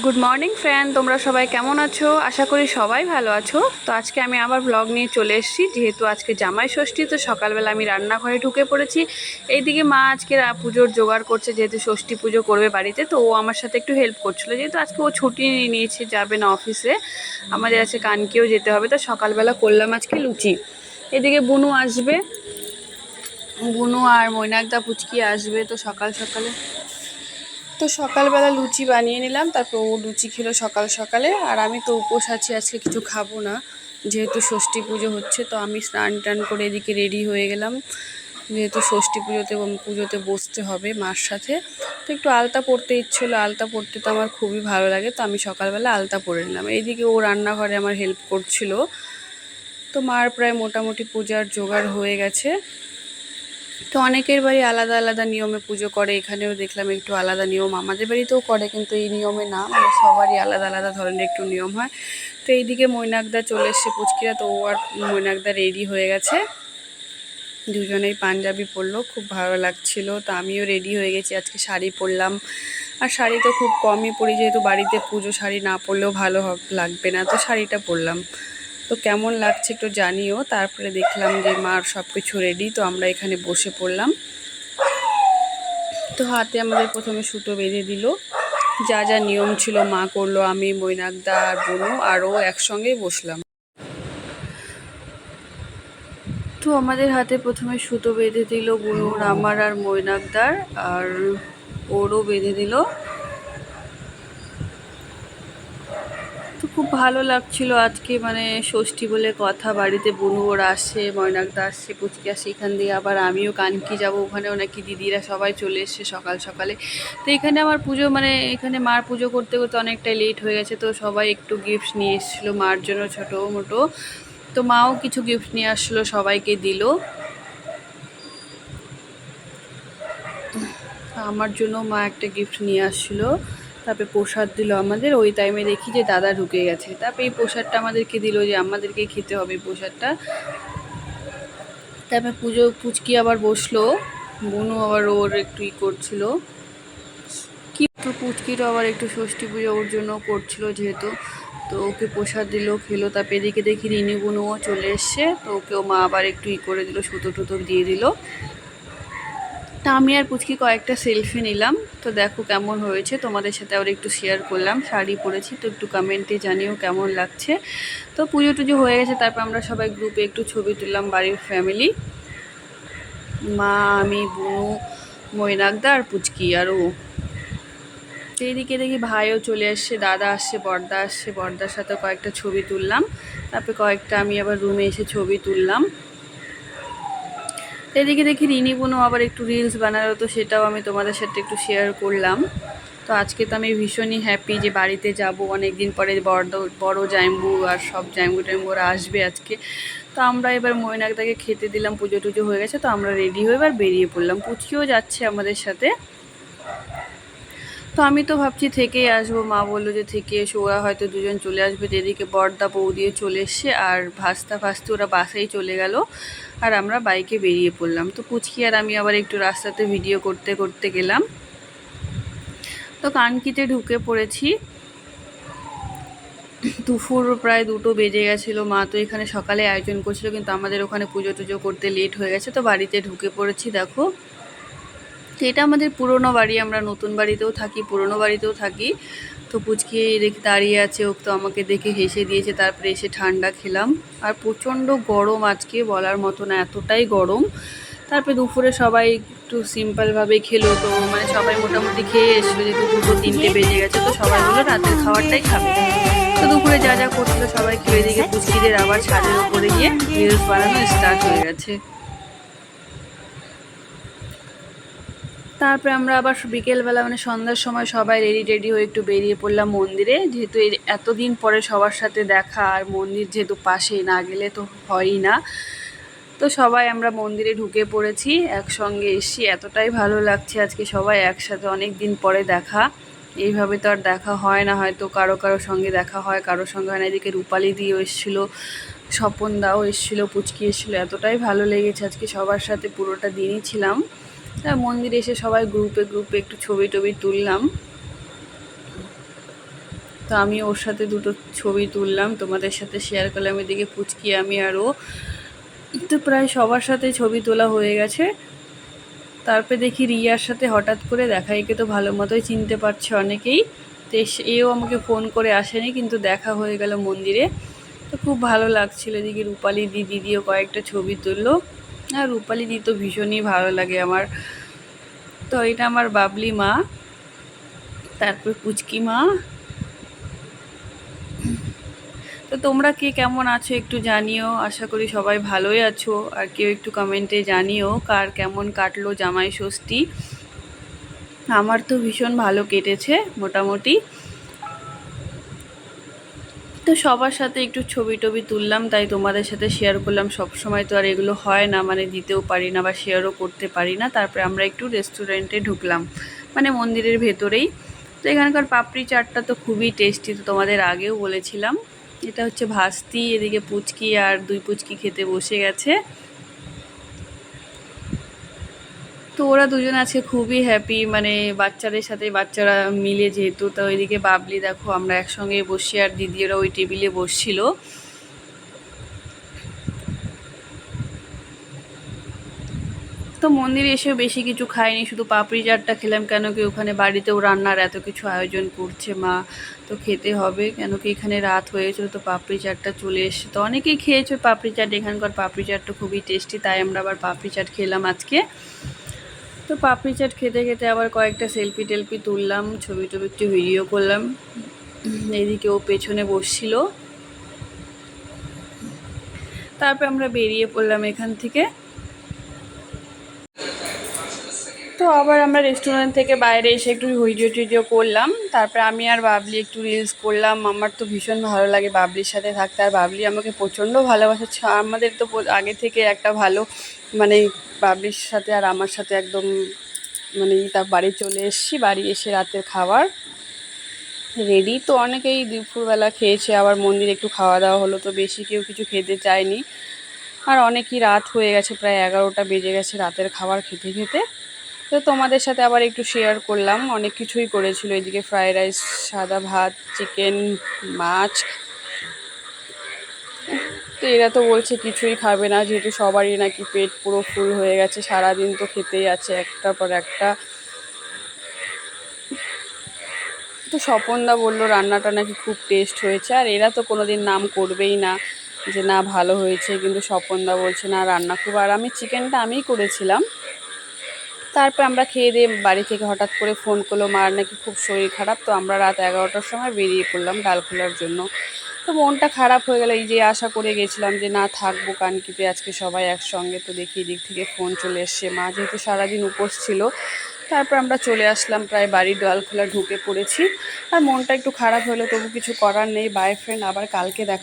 Good morning friend, তোমরা সবাই কেমন আছো? আশা করি সবাই ভালো আছো। তো আজকে আমি আবার ব্লগ নিয়ে চলে এসেছি। যেহেতু আজকে জামাই ষষ্ঠী, তো সকালবেলা আমি রান্নাঘরে ঢুকে পড়েছি। এইদিকে মা আজকে পুজোর জোগাড় করছে, যেহেতু ষষ্ঠী পুজো করবে বাড়িতে। তো ও আমার সাথে একটু হেল্প করছিল, যেহেতু আজকে ও ছুটি নিয়েছে, যাবে না অফিসে। আমাদের আছে কানকেও যেতে হবে। তো সকালবেলা করলাম আজকে লুচি। এদিকে বুনু আসবে, বুনু আর মৈনাকদা পুচকি আসবে। তো সকাল সকালে সকালবেলা লুচি বানিয়ে নিলাম, তারপর ও লুচি খেলো সকাল সকালে। আর আমি তো উপোস আছি, আজকে কিছু খাবো না, যেহেতু ষষ্ঠী পুজো হচ্ছে। তো আমি স্নান টান করে এদিকে রেডি হয়ে গেলাম, যেহেতু ষষ্ঠী পুজোতে বসতে হবে মার সাথে। তো একটু আলতা পরতে ইচ্ছিলো, আলতা পরতে তো আমার খুবই ভালো লাগে। তো আমি সকালবেলা আলতা পরে নিলাম। এইদিকে ও রান্নাঘরে আমার হেল্প করছিল। তো মার প্রায় মোটামুটি পূজার জোগাড় হয়ে গেছে। তো অনেকের বাড়ি আলাদা আলাদা নিয়মে পুজো করে, এখানেও দেখলাম একটু আলাদা নিয়ম। আমাদের বাড়িতেও করে, কিন্তু এই নিয়মে না, মানে সবারই আলাদা আলাদা ধরনের একটু নিয়ম হয়। তো এইদিকে মৈনাকদা চলে এসছে পুচকিরা। তো ও আর মৈনাকদা রেডি হয়ে গেছে, দুজনেই পাঞ্জাবি পরলো, খুব ভালো লাগছিল। তো আমিও রেডি হয়ে গেছি, আজকে শাড়ি পরলাম। আর শাড়ি তো খুব কমই পরি, যেহেতু বাড়িতে পুজো, শাড়ি না পরলেও ভালো লাগবে না, তো শাড়িটা পরলাম। তো কেমন লাগছে একটু জানিও। তারপরে দেখলাম যে মার সব কিছু রেডি, তো আমরা এখানে বসে পড়লাম। তো হাতে আমাদের প্রথমে সুতো বেঁধে দিল, যা যা নিয়ম ছিল মা করলো, আমি, মৈনাকদা আর বোনও আরও একসঙ্গেই বসলাম। তো আমাদের হাতে প্রথমে সুতো বেঁধে দিল বুনুর, আমার আর মৈনাকদার, আর ওরও বেঁধে দিল। তো খুব ভালো লাগছিল আজকে, মানে ষষ্ঠী বলে কথা, বাড়িতে বুনু ওরা আসছে, ময়নাকদা আসছে, পুচকি আসছে, এখান দিয়ে আবার আমিও কানকি যাব, ওখানেও নাকি দিদিরা সবাই চলে এসছে সকাল সকালে। তো এখানে আমার পুজো, মানে এখানে মার পুজো করতে করতে অনেকটাই লেট হয়ে গেছে। তো সবাই একটু গিফট নিয়ে এসেছিলো মার জন্য, ছোটো মোটো। তো মাও কিছু গিফট নিয়ে আসলো, সবাইকে দিল। আমার জন্য মা একটা গিফট নিয়ে আসছিলো, তারপরে প্রসাদ দিল আমাদের। ওই টাইমে দেখি যে দাদা ঢুকে গেছে, তারপরে এই প্রসাদটা আমাদেরকে দিল, যে আমাদেরকে খেতে হবে প্রসাদটা। তারপরে পুচকি আবার বসলো, বুনু আবার ওর একটু করছিল কি, একটু পুচকিটা আবার একটু ষষ্ঠী পুজো ওর জন্য করছিল যেহেতু। তো ওকে প্রসাদ দিল, খেলো। তারপরে এদিকে দেখি রিনি বুনুও চলে এসছে, তো ওকেও মা আবার একটু করে দিল, সুতো টুতো দিয়ে দিল। তা আমি আর পুচকি কয়েকটা সেলফি নিলাম। তো দেখো কেমন হয়েছে, তোমাদের সাথে আবার একটু শেয়ার করলাম। শাড়ি পরেছি, তো একটু কমেন্টে জানিও কেমন লাগছে। তো পুজো টুজো হয়ে গেছে, তারপর আমরা সবাই গ্রুপে একটু ছবি তুললাম, বাড়ির ফ্যামিলি, মা, আমি, বুনু, মৈনাকদা আর পুচকি আর ও। তো এইদিকে দেখি ভাইও চলে আসছে, দাদা আসছে, বড়দা আসছে, বড়দার সাথে কয়েকটা ছবি তুললাম। তারপরে কয়েকটা আমি আবার রুমে এসে ছবি তুললাম। এদিকে দেখি রিনি বোনও আবার একটু রিলস বানালো, তো সেটাও আমি তোমাদের সাথে একটু শেয়ার করলাম। তো আজকে তো আমি ভীষণই হ্যাপি যে বাড়িতে যাব, অনেক দিন পরে বড় জাইম্বু আর সব জাইম্বু টাইম্বুরা আসবে আজকে। তো আমরা এবার মৈনাকদাকে খেতে দিলাম, পুজো টুজো হয়ে গেছে। তো আমরা রেডি হয়ে এবার বেরিয়ে পড়লাম, পুচকিও যাচ্ছে আমাদের সাথে। তো আমি তো ভাবছি থেকেই আসবো, মা বললো যে থেকে এসো, ওরা হয়তো দুজন চলে আসবে। এদিকে বড়দা বৌদিও চলে এসছে, আর ভাস্তা ভাস্তি ওরা বাসেই চলে গেল, আর আমরা বাইকে বেরিয়ে পড়লাম। তো পুচকি আর আমি আবার একটু রাস্তাতে ভিডিও করতে করতে গেলাম। তো কানকিতে ঢুকে পড়েছি, দুপুর প্রায় 2টো বেজে গেছিলো। মা তো এখানে সকালে আয়োজন করছিল, কিন্তু আমাদের ওখানে পুজো টুজো করতে লেট হয়ে গেছে। তো বাড়িতে ঢুকে পড়েছি, দেখো। তো এটা আমাদের পুরনো বাড়ি, আমরা নতুন বাড়িতেও থাকি, পুরনো বাড়িতেও থাকি। তো পুচকি দেখে দাঁড়িয়ে আছে, ও তো আমাকে দেখে হেসে দিয়েছে। তারপরে এসে ঠান্ডা খেলাম, আর প্রচণ্ড গরম আজকে, বলার মতো না, এতটাই গরম। তারপরে দুপুরে সবাই একটু সিম্পলভাবে খেলো, তো মানে সবাই মোটামুটি খেয়ে এসেছিলো, যেহেতু 2-3টে বেজে গেছে। তো সবাই বললো রাতের খাবারটাই খাবে। তো দুপুরে যা যা করছিল সবাই খেয়ে, দিকে পুচকিদের আবার ছাদের উপরে গিয়ে রিলস বানানো স্টার্ট হয়ে গেছে। তারপরে আমরা আবার বিকেলবেলা, মানে সন্ধ্যার সময় সবাই রেডি হয়ে একটু বেরিয়ে পড়লাম মন্দিরে, যেহেতু এতদিন পরে সবার সাথে দেখা, আর মন্দির যেহেতু পাশেই, না গেলে তো হয়ই না। তো সবাই আমরা মন্দিরে ঢুকে পড়েছি, একসঙ্গে এসছি, এতটাই ভালো লাগছে আজকে সবাই একসাথে, অনেক দিন পরে দেখা। এইভাবে তো আর দেখা হয় না, হয়তো কারো কারো সঙ্গে দেখা হয়, কারোর সঙ্গে হয় না। এদিকে রূপালি দিও এসেছিলো, স্বপন দাও এসেছিলো, পুচকি এসেছিলো, এতটাই ভালো লেগেছে আজকে সবার সাথে, পুরোটা দিনই ছিলাম। তা মন্দিরে এসে সবাই গ্রুপে গ্রুপে একটু ছবি টবি তুললাম। তো আমি ওর সাথে দুটো ছবি তুললাম, তোমাদের সাথে শেয়ার করলাম। এদিকে পুচকি আমি আরও তো প্রায় সবার সাথে ছবি তোলা হয়ে গেছে। তারপরে দেখি রিয়ার সাথে হঠাৎ করে দেখা, একে তো ভালো মতোই চিনতে পারছে অনেকেই। তো এও আমাকে ফোন করে আসেনি, কিন্তু দেখা হয়ে গেল মন্দিরে। তো খুব ভালো লাগছিলো। এদিকে রূপালি দিদিও কয়েকটা ছবি তুললো। আর রূপালি দি তো ভীষণই ভালো লাগে আমার। তো এটা আমার বাবলি মা, তারপর পুচকি মা। তো তোমরা কে কেমন আছো একটু জানিও, আশা করি সবাই ভালোই আছো। আর কেউ একটু কমেন্টে জানিও কার কেমন কাটলো জামাই ষষ্ঠী। আমার তো ভীষণ ভালো কেটেছে মোটামুটি। তো সবার সাথে একটু ছবি টবি তুললাম, তাই তোমাদের সাথে শেয়ার করলাম। সব সময় তো আর এগুলো হয় না, মানে দিতেও পারি না বা শেয়ারও করতে পারি না। তারপরে আমরা একটু রেস্টুরেন্টে ঢুকলাম, মানে মন্দিরের ভেতরেই। তো এখানকার পাপড়ি চাটটা তো খুবই টেস্টি, তো তোমাদের আগেও বলেছিলাম। এটা হচ্ছে ভাস্তি, এদিকে পুচকি আর দুই পুচকি খেতে বসে গেছে। তো ওরা দুজন আছে খুবই হ্যাপি, মানে বাচ্চাদের সাথে বাচ্চারা মিলে যেহেতু। তো ওইদিকে বাবলি দেখো আমরা একসঙ্গে বসি, আর দিদিরা ওই টেবিলে বসছিল। তো মন্দিরে এসেও বেশি কিছু খাইনি, শুধু পাপড়ি চাটটা খেলাম। কেন কি ওখানে বাড়িতেও রান্নার এত কিছু আয়োজন করছে মা, তো খেতে হবে। কেন কি এখানে রাত হয়েছিল, তো পাপড়ি চাটটা চলে এসছে। তো অনেকেই খেয়েছে পাপড়ি চাট, এখানকার পাপড়ি চাটটা খুবই টেস্টি, তাই আমরা আবার পাপড়ি চাট খেলাম আজকে। তো পাপড়ি চাট খেতে খেতে আবার কয়েকটা সেলফি টেলফি তুললাম, ছবি টবি একটু ভিডিও করলাম। এইদিকে ও পেছনে বসছিল। তারপর আমরা বেরিয়ে পড়লাম এখান থেকে। তো আবার আমরা রেস্টুরেন্ট থেকে বাইরে এসে একটু ভিডিও টিডিও করলাম। তারপরে আমি আর বাবলি একটু রিলস করলাম। আমার তো ভীষণ ভালো লাগে বাবলির সাথে থাকতে, আর বাবলি আমাকে প্রচণ্ড ভালোবাসে। আমাদের তো আগে থেকে একটা ভালো, মানে বাবলির সাথে আর আমার সাথে একদম, মানে তার বাড়ি চলে এসেছি। বাড়ি এসে রাতের খাবার রেডি। তো অনেকেই দুপুরবেলা খেয়েছে, আবার মন্দিরে একটু খাওয়া দাওয়া হলো। তো বেশি কেউ কিছু খেতে চায়নি, আর অনেকই রাত হয়ে গেছে, প্রায় 11টা বেজে গেছে রাতের খাবার খেতে খেতে। তো তোমাদের সাথে আবার একটু শেয়ার করলাম, অনেক কিছুই করেছিল। এদিকে ফ্রায়েড রাইস, সাদা ভাত, চিকেন, মাছ। তো এরা তো বলছে কিছুই খাবে না, যেহেতু সবারই নাকি পেট পুরো ফুল হয়ে গেছে, সারাদিন তো খেতেই আছে একটার পর একটা। তো স্বপনদা বললো রান্নাটা নাকি খুব টেস্ট হয়েছে, আর এরা তো কোনোদিন নাম করবেই না যে না ভালো হয়েছে, কিন্তু স্বপনদা বলছে না রান্না খুব। আর আমি চিকেনটা আমিই করেছিলাম। তারপর আমরা খেয়ে দিয়ে বাড়ি থেকে হঠাৎ করে ফোন করলো, মার নাকি খুব শরীর খারাপ। তো আমরা রাত 11টার সময় বেরিয়ে পড়লাম ডালখোলার জন্য। তো মনটা খারাপ হয়ে গেল, এই যে আশা করে গেছিলাম যে না থাকবো কানকিতে আজকে সবাই একসঙ্গে। তো দেখি এদিক থেকে ফোন চলে এসছে, মা যেহেতু সারাদিন উপোস ছিল। তারপর আমরা চলে আসলাম, প্রায় বাড়ির ডালখোলা ঢুকে পড়েছি। আর মনটা একটু খারাপ হলো, তবু কিছু করার নেই। বাই ফ্রেন্ড, আবার কালকে দেখা।